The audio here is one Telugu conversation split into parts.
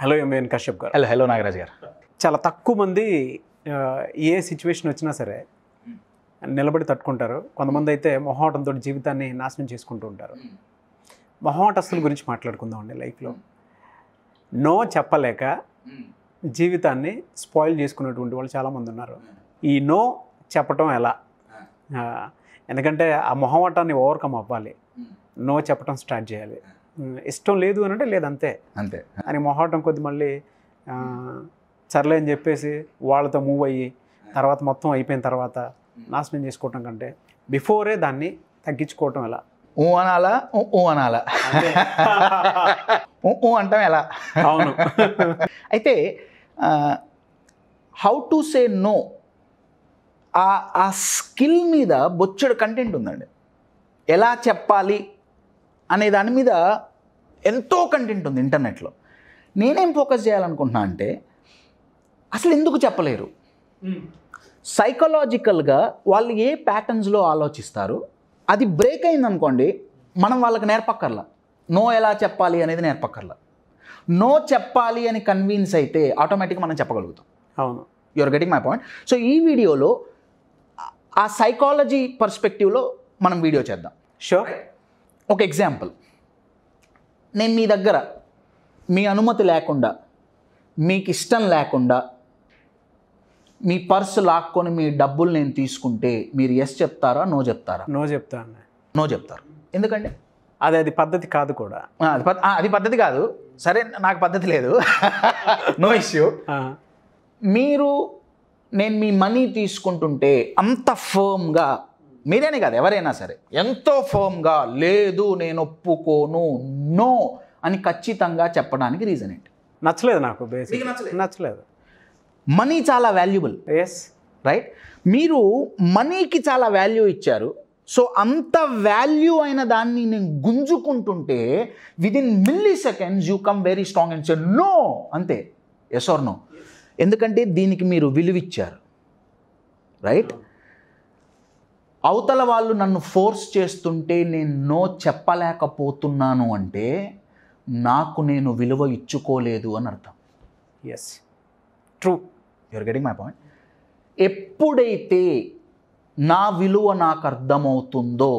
హలో ఎంఎన్ కశ్యప్ గారు. హలో నాగరాజ్ గారు. చాలా తక్కువ మంది ఏ సిచ్యువేషన్ వచ్చినా సరే నిలబడి తట్టుకుంటారు. కొంతమంది అయితే మొహమాటంతో జీవితాన్ని నాశనం చేసుకుంటూ ఉంటారు. మొహమాటస్తుల గురించి మాట్లాడుకుందామండి. లైఫ్లో నో చెప్పలేక జీవితాన్ని స్పాయిల్ చేసుకునేటువంటి వాళ్ళు చాలామంది ఉన్నారు. ఈ నో చెప్పటం ఎలా? ఎందుకంటే ఆ మొహమాటాన్ని ఓవర్కమ్ అవ్వాలి. నో చెప్పటం స్టార్ట్ చేయాలి. ఇష్టం లేదు అని అంటే లేదంతే అంతే అని మొహమాటం కొద్ది మళ్ళీ సర్లే అని చెప్పేసి వాళ్ళతో మూవ్ అయ్యి తర్వాత మొత్తం అయిపోయిన తర్వాత నాశనం చేసుకోవటం కంటే బిఫోరే దాన్ని తగ్గించుకోవటం ఎలా? ఊ అనాలా అనాలా అంటాం ఎలా? అవును. అయితే హౌ టు సే నో ఆ స్కిల్ మీద బొచ్చడు కంటెంట్ ఉందండి. ఎలా చెప్పాలి అనే దాని మీద ఎంతో కంటెంట్ ఉంది ఇంటర్నెట్లో. నేనేం ఫోకస్ చేయాలనుకుంటున్నా అంటే అసలు ఎందుకు చెప్పలేరు, సైకలాజికల్గా వాళ్ళు ఏ ప్యాటర్న్స్లో ఆలోచిస్తారు, అది బ్రేక్ అయిందనుకోండి మనం వాళ్ళకి నేర్పక్కర్లా. నో ఎలా చెప్పాలి అనేది నేర్పక్కర్లా. నో చెప్పాలి అని కన్విన్స్ అయితే ఆటోమేటిక్గా మనం చెప్పగలుగుతాం. అవును, you're getting my point. So ఈ వీడియోలో ఆ సైకాలజీ పర్స్పెక్టివ్లో మనం వీడియో చేద్దాం. షూర్. ఒక ఎగ్జాంపుల్, నేను మీ దగ్గర మీ అనుమతి లేకుండా, మీకు ఇష్టం లేకుండా మీ పర్సు లాక్కొని మీ డబ్బులు నేను తీసుకుంటే మీరు ఎస్ చెప్తారా, నో చెప్తారా? నో చెప్తాను. నో చెప్తారు. ఎందుకంటే అది పద్ధతి కాదు కూడా. అది పద్ధతి కాదు. సరే, నాకు పద్ధతి లేదు, నో ఇష్యూ. నేను మీ మనీ తీసుకుంటుంటే అంత ఫర్మ్గా, మీరేనే కాదు ఎవరైనా సరే ఎంతో ఫర్మ్గా లేదు నేను ఒప్పుకోను, నో అని ఖచ్చితంగా చెప్పడానికి రీజన్ ఏంటి? నచ్చలేదు నాకు. బేసిక్ నచ్చలేదు. మనీ చాలా వాల్యుబుల్. Yes, right. మీరు మనీకి చాలా వాల్యూ ఇచ్చారు. సో అంత వాల్యూ అయిన దాన్ని నేను గుంజుకుంటుంటే within milliseconds you come very strong and say no, అంతే. Yes or no? ఎందుకంటే దీనికి మీరు విలువిచ్చారు. రైట్. అవతల వాళ్ళు నన్ను ఫోర్స్ చేస్తుంటే నేను నో చెప్పలేకపోతున్నాను అంటే నాకు నేను విలువ ఇచ్చుకోలేదు అని అర్థం. Yes, true. You're getting my point. ఎప్పుడైతే నా విలువ నాకు అర్థమవుతుందో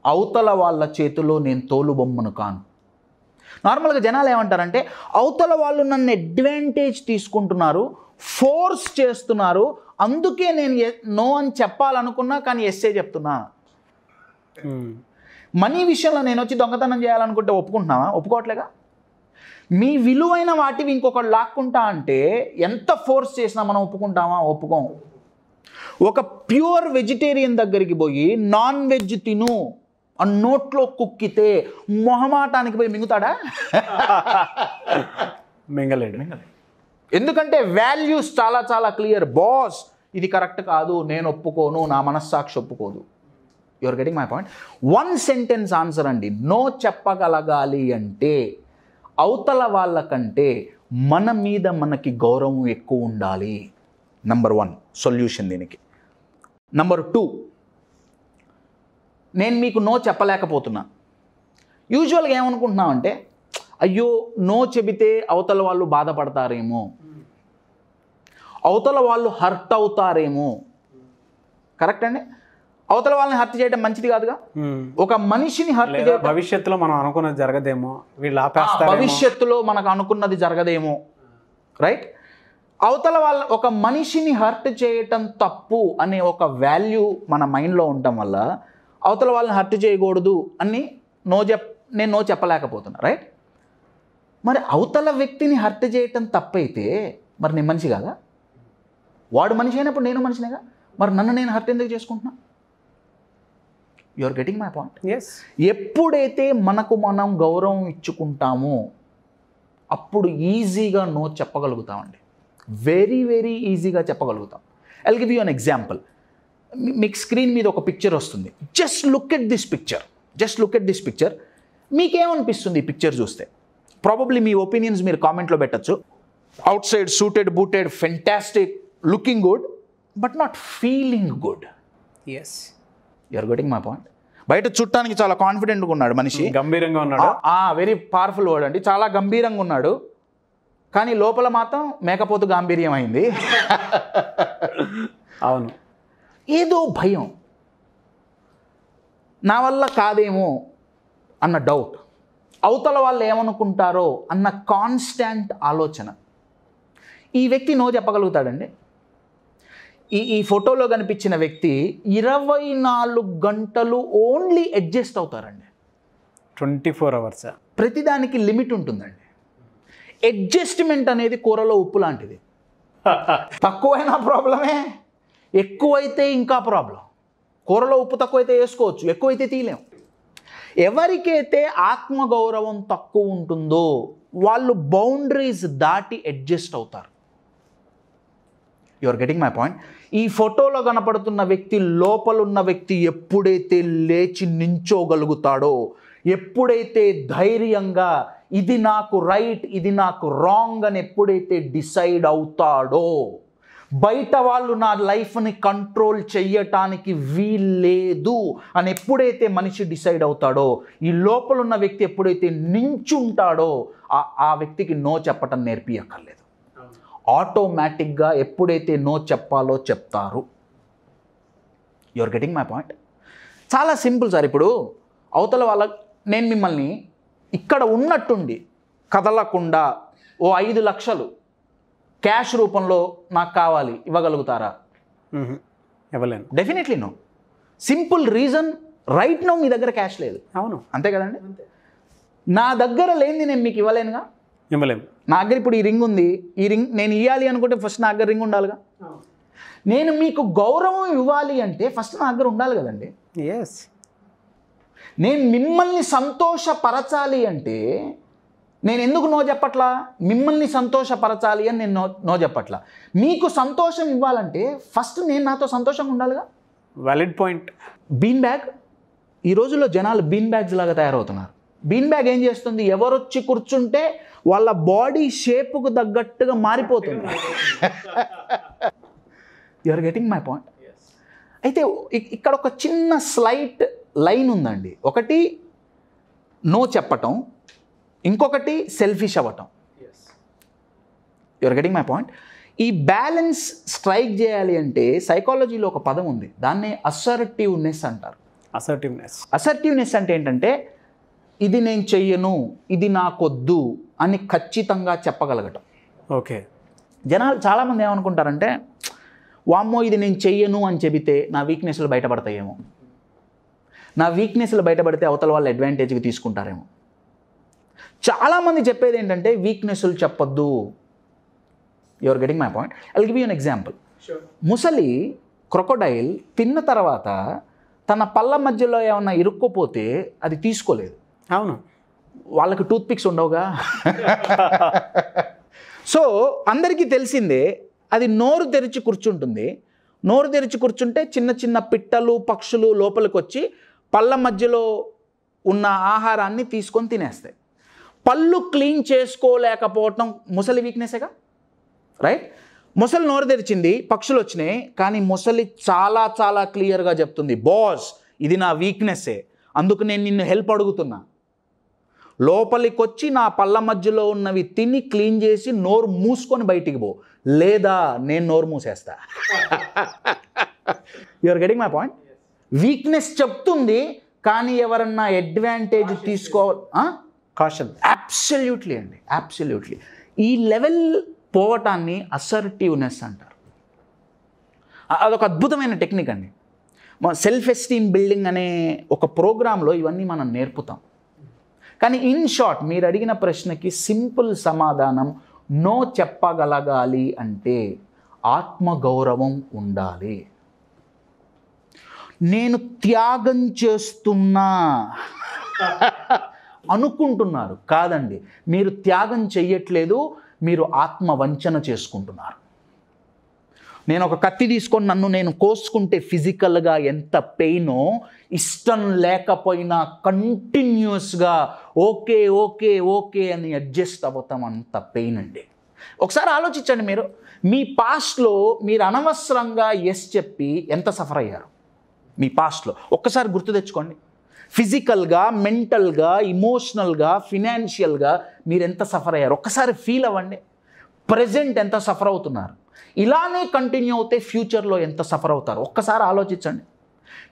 అవతల వాళ్ళ చేతిలో నేను తోలుబొమ్మను కాను. నార్మల్గా జనాలు ఏమంటారంటే అవతల వాళ్ళు నన్ను అడ్వాంటేజ్ తీసుకుంటున్నారు, ఫోర్స్ చేస్తున్నారు, అందుకే నేను నో అని చెప్పాలనుకున్నా కానీ ఎస్సే చెప్తున్నా. మనీ విషయంలో నేను వచ్చి దొంగతనం చేయాలనుకుంటే ఒప్పుకుంటున్నావా? ఒప్పుకోవట్లేగా. మీ విలువైన వాటివి ఇంకొకటి లాక్కుంటా అంటే ఎంత ఫోర్స్ చేసినా మనం ఒప్పుకుంటామా? ఒప్పుకోం. ఒక ప్యూర్ వెజిటేరియన్ దగ్గరికి పోయి నాన్ వెజ్ తిను ఆ నోట్లో కుక్కితే మొహమాటానికి పోయి మింగుతాడా? మింగలేడు. ఎందుకంటే వాల్యూస్ చాలా చాలా క్లియర్. బాస్ ఇది కరెక్ట్ కాదు, నేను ఒప్పుకోను, నా మనస్సాక్షి ఒప్పుకోదు. You're getting my point. One sentence answer అండి. నో చెప్పగలగాలి అంటే అవతల వాళ్ళకంటే మన మీద మనకి గౌరవం ఎక్కువ ఉండాలి. నంబర్ 1 సొల్యూషన్ దీనికి. నంబర్ 2, నేను మీకు నో చెప్పలేకపోతున్నా. యూజువల్గా ఏమనుకుంటున్నామంటే అయ్యో నో చెబితే అవతల వాళ్ళు బాధపడతారేమో, అవతల వాళ్ళు హర్ట్ అవుతారేమో. కరెక్ట్ అండి. అవతల వాళ్ళని హర్ట్ చేయడం మంచిది కాదుగా. ఒక మనిషిని హర్ట్ చేయడం, భవిష్యత్తులో మనం అనుకున్నది జరగదేమో, వీళ్ళు ఆపేస్తారు, భవిష్యత్తులో మనకు అనుకున్నది జరగదేమో. రైట్. అవతల వాళ్ళ ఒక మనిషిని హర్ట్ చేయటం తప్పు అనే ఒక వాల్యూ మన మైండ్లో ఉండటం వల్ల అవతల వాళ్ళని హర్ట్ చేయకూడదు అని నేను నో చెప్పలేకపోతున్నా. రైట్. మరి అవతల వ్యక్తిని హర్ట్ చేయటం తప్పైతే మరి నేను మనిషి కాదా? వాడు మనిషి అయినప్పుడు నేను మనిషినేగా. మరి నన్ను నేను హర్ట్ ఎందుకు చేసుకుంటున్నా? You're getting my point. Yes. ఎప్పుడైతే మనకు మనం గౌరవం ఇచ్చుకుంటామో అప్పుడు ఈజీగా నో చెప్పగలుగుతామండి. వెరీ వెరీ ఈజీగా చెప్పగలుగుతాం. I'll give you an example. మీకు స్క్రీన్ మీద ఒక పిక్చర్ వస్తుంది. Just look at this picture. మీకేమనిపిస్తుంది ఈ పిక్చర్ చూస్తే? ప్రాబబ్లీ మీ ఒపీనియన్స్ మీరు కామెంట్లో పెట్టచ్చు. Outside suited, booted, fantastic, looking good, but not feeling good. Yes, you're getting my point. బయట చూడటానికి చాలా కాన్ఫిడెంట్గా ఉన్నాడు మనిషి, గంభీరంగా ఉన్నాడు. వెరీ పవర్ఫుల్ వర్డ్ అండి. చాలా గంభీరంగా ఉన్నాడు, కానీ లోపల మాత్రం మేకపోతు గాంభీర్యం అయింది. అవును, ఏదో భయం, నా వల్ల కాదేమో అన్న డౌట్, అవతల వాళ్ళు ఏమనుకుంటారో అన్న కాన్స్టాంట్ ఆలోచన. ఈ వ్యక్తి నో చెప్పగలుగుతాడండి? ఈ ఫోటోలో కనిపించిన వ్యక్తి 24 గంటలు ఓన్లీ అడ్జస్ట్ అవుతారండి. 24 hours. ప్రతిదానికి లిమిట్ ఉంటుందండి. అడ్జస్ట్మెంట్ అనేది కూరలో ఉప్పు లాంటిది. తక్కువైనా ప్రాబ్లమే, ఎక్కువైతే ఇంకా ప్రాబ్లం. కూరలో ఉప్పు తక్కువైతే వేసుకోవచ్చు, ఎక్కువైతే తీయలేం. ఎవరికైతే ఆత్మగౌరవం తక్కువ ఉంటుందో వాళ్ళు బౌండరీస్ దాటి అడ్జస్ట్ అవుతారు. You are getting my point? ఈ ఫోటోలో కనపడుతున్న వ్యక్తి, లోపలున్న వ్యక్తి ఎప్పుడైతే లేచి నించోగలుగుతాడో, ఎప్పుడైతే ధైర్యంగా ఇది నాకు రైట్, ఇది నాకు రాంగ్ అని ఎప్పుడైతే డిసైడ్ అవుతాడో, బయట వాళ్ళు నా లైఫ్ని కంట్రోల్ చెయ్యటానికి వీల్లేదు అని ఎప్పుడైతే మనిషి డిసైడ్ అవుతాడో, ఈ లోపల ఉన్న వ్యక్తి ఎప్పుడైతే నించుంటాడో ఆ వ్యక్తికి నో చెప్పటం నేర్పియక్కర్లేదు. ఆటోమేటిక్గా ఎప్పుడైతే నో చెప్పాలో చెప్తారు. You are getting my point? చాలా సింపుల్ సార్. ఇప్పుడు అవతల వాళ్ళ, నేను మిమ్మల్ని ఇక్కడ ఉన్నట్టుండి కదలకుండా ఓ 5 లక్షలు క్యాష్ రూపంలో నాకు కావాలి, ఇవ్వగలుగుతారా? ఇవ్వలేను. Definitely no. Simple reason, right no మీ దగ్గర క్యాష్ లేదు. అవును, అంతే కదండి. నా దగ్గర లేనిది నేను మీకు ఇవ్వలేనుగా. ఇవ్వలేము. నా దగ్గర ఇప్పుడు ఈ రింగ్ ఉంది, ఈ రింగ్ నేను ఇవ్వాలి అనుకుంటే ఫస్ట్ నా దగ్గర రింగ్ ఉండాలిగా. నేను మీకు గౌరవం ఇవ్వాలి అంటే ఫస్ట్ నా దగ్గర ఉండాలి కదండి. ఎస్. నేను మిమ్మల్ని సంతోషపరచాలి అంటే నేను ఎందుకు నో చెప్పట్లా? మిమ్మల్ని సంతోషపరచాలి అని నేను నో చెప్పట్లా. మీకు సంతోషం ఇవ్వాలంటే ఫస్ట్ నేను నాతో సంతోషంగా ఉండాలిగా. Valid point. బీన్ బ్యాగ్, ఈ రోజుల్లో జనాలు బీన్ బ్యాగ్స్ లాగా తయారవుతున్నారు. బీన్ బ్యాగ్ ఏం చేస్తుంది? ఎవరొచ్చి కూర్చుంటే వాళ్ళ బాడీ షేప్కు తగ్గట్టుగా మారిపోతుంది. You are getting my point? అయితే ఇక్కడ ఒక చిన్న స్లైట్ లైన్ ఉందండి. ఒకటి నో చెప్పటం, ఇంకొకటి సెల్ఫిష్ అవ్వటం. You are getting my point? ఈ బ్యాలెన్స్ స్ట్రైక్ చేయాలి అంటే సైకాలజీలో ఒక పదం ఉంది, దాన్నే అసర్టివ్నెస్ అంటారు. అసర్టివ్నెస్ అంటే ఏంటంటే, ఇది నేను చెయ్యను, ఇది నాకొద్దు అని ఖచ్చితంగా చెప్పగలగటం. ఓకే. జనాలు చాలామంది ఏమనుకుంటారంటే, వామ్మో ఇది నేను చెయ్యను అని చెబితే నా వీక్నెస్లు బయటపడతాయేమో, నా వీక్నెస్లు బయటపడితే అవతల వాళ్ళు అడ్వాంటేజ్కి తీసుకుంటారేమో. చాలామంది చెప్పేది ఏంటంటే వీక్నెస్లు చెప్పొద్దు. You are getting my point? I will give you an example. ముసలి క్రొకొడైల్ తిన్న తర్వాత తన పళ్ళ మధ్యలో ఏమన్నా ఇరుక్కుపోతే అది తీసుకోలేదు. అవును, వాళ్ళకి టూత్ పిక్స్ ఉండవుగా. సో అందరికీ తెలిసిందే, అది నోరు తెరిచి కూర్చుంటుంది. నోరు తెరిచి కూర్చుంటే చిన్న చిన్న పిట్టలు, పక్షులు లోపలికి వచ్చి పళ్ళ మధ్యలో ఉన్న ఆహారాన్ని తీసుకొని తినేస్తాయి. పళ్ళు క్లీన్ చేసుకోలేకపోవటం ముసలి వీక్నెస్గా, రైట్? ముసలి నోరు తెరిచింది, పక్షులు వచ్చినాయి, కానీ ముసలి చాలా చాలా క్లియర్గా చెప్తుంది, బాస్ ఇది నా వీక్నెస్సే, అందుకు నేను నిన్ను హెల్ప్ అడుగుతున్నా. లోపలికి వచ్చి నా పళ్ళ మధ్యలో ఉన్నవి తిని క్లీన్ చేసి నోరు మూసుకొని బయటికి పో, లేదా నేను నోరు మూసేస్తా. You are getting my point? Weakness చెప్తుంది, కానీ ఎవరన్నా అడ్వాంటేజ్ కాషన్. అబ్సల్యూట్లీ అండి, అబ్సల్యూట్లీ. ఈ లెవెల్ పోవటాన్ని అసర్టివ్నెస్ అంటారు. అదొక అద్భుతమైన టెక్నిక్ అండి. సెల్ఫ్ ఎస్టీమ్ బిల్డింగ్ అనే ఒక ప్రోగ్రాంలో ఇవన్నీ మనం నేర్పుతాం. కానీ ఇన్ షార్ట్ మీరు అడిగిన ప్రశ్నకి సింపుల్ సమాధానం, నో చెప్పగలగాలి అంటే ఆత్మగౌరవం ఉండాలి. నేను త్యాగం చేస్తున్నా అనుకుంటున్నారు, కాదండి, మీరు త్యాగం చెయ్యట్లేదు, మీరు ఆత్మవంచన చేసుకుంటున్నారు. నేను ఒక కత్తి తీసుకొని నన్ను నేను కోసుకుంటే ఫిజికల్గా ఎంత పెయినో, ఇష్టం లేకపోయినా కంటిన్యూస్గా ఓకే ఓకే ఓకే అని అడ్జస్ట్ అవ్వతాం అంత పెయిన్ అండి. ఒకసారి ఆలోచించండి, మీరు మీ పాస్ట్లో మీరు అనవసరంగా ఎస్ చెప్పి ఎంత సఫర్ అయ్యారు మీ పాస్ట్లో. ఒక్కసారి గుర్తు తెచ్చుకోండి. ఫిజికల్గా, మెంటల్గా, ఇమోషనల్గా, ఫినాన్షియల్గా మీరు ఎంత సఫర్ అయ్యారు ఒక్కసారి ఫీల్ అవ్వండి. ప్రజెంట్ ఎంత సఫర్ అవుతున్నారు. ఇలానే కంటిన్యూ అవుతే ఫ్యూచర్లో ఎంత సఫర్ అవుతారు ఒక్కసారి ఆలోచించండి.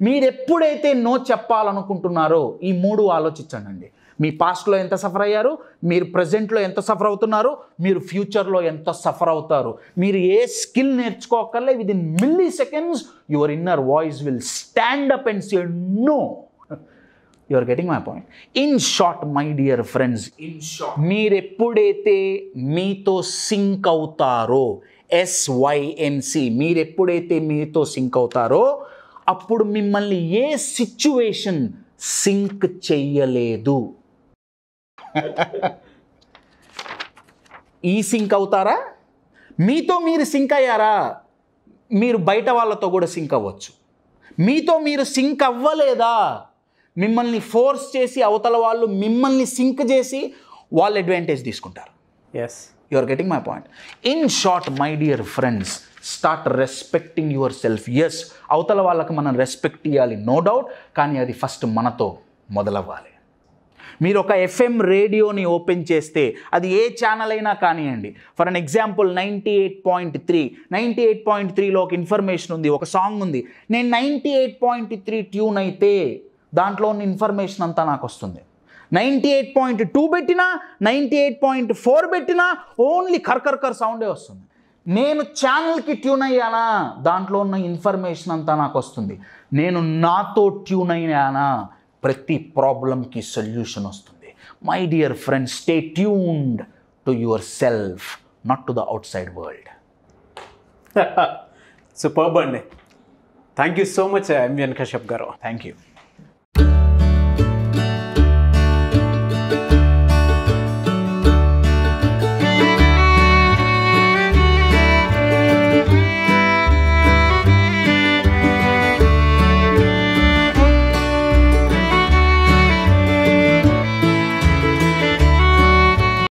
మీరు ఎప్పుడైతే నో చెప్పాలనుకుంటున్నారో ఈ 3 ఆలోచించండి. మీ పాస్ట్లో ఎంత సఫర్ అయ్యారు, మీరు ప్రజెంట్లో ఎంత సఫర్ అవుతున్నారు, మీరు ఫ్యూచర్లో ఎంత సఫర్ అవుతారు. మీరు ఏ స్కిల్ నేర్చుకోకర్లే, within milliseconds your inner voice will stand up and say no. You are getting my point. In short my dear friends, మీరు ఎప్పుడైతే మీతో సింక్ అవుతారో, SYNC, మీరు ఎప్పుడైతే మీతో సింక్ అవుతారో అప్పుడు మిమ్మల్ని ఏ సిచ్యువేషన్ సింక్ చెయ్యలేదు. ఈ సింక్ అవుతారా? మీతో మీరు సింక్ అయ్యారా? మీరు బయట వాళ్ళతో కూడా సింక్ అవ్వచ్చు. మీతో మీరు సింక్ అవ్వలేదా? మిమ్మల్ని ఫోర్స్ చేసి అవతల వాళ్ళు మిమ్మల్ని సింక్ చేసి వాళ్ళు అడ్వాంటేజ్ తీసుకుంటారు. Yes, you are getting my point. In short my dear friends, start respecting yourself. Yes, అవతల వాళ్ళకి మనం రెస్పెక్ట్ ఇవ్వాలి, నో డౌట్, కానీ అది ఫస్ట్ మనతో మొదలవ్వాలి. మీరు ఒక FM రేడియోని ఓపెన్ చేస్తే అది ఏ ఛానల్ అయినా కానివ్వండి. ఫర్ అన్ ఎగ్జాంపుల్ 98.3లో ఒక ఇన్ఫర్మేషన్ ఉంది, ఒక సాంగ్ ఉంది. నేను 98.3 ట్యూన్ అయితే దాంట్లో ఉన్న ఇన్ఫర్మేషన్ అంతా నాకు వస్తుంది. 98.2 పెట్టినా 98.4 పెట్టినా ఓన్లీ కర్కర్ సౌండే వస్తుంది. నేను ఛానల్కి ట్యూన్ అయ్యానా దాంట్లో ఉన్న ఇన్ఫర్మేషన్ అంతా నాకు వస్తుంది. నేను నాతో ట్యూన్ అయ్యానా ప్రతి ప్రాబ్లంకి సొల్యూషన్ వస్తుంది. My dear friends, stay tuned to yourself, not to the outside world. Superb అండి. Thank you so much MVN Kashyap గారు. Thank you.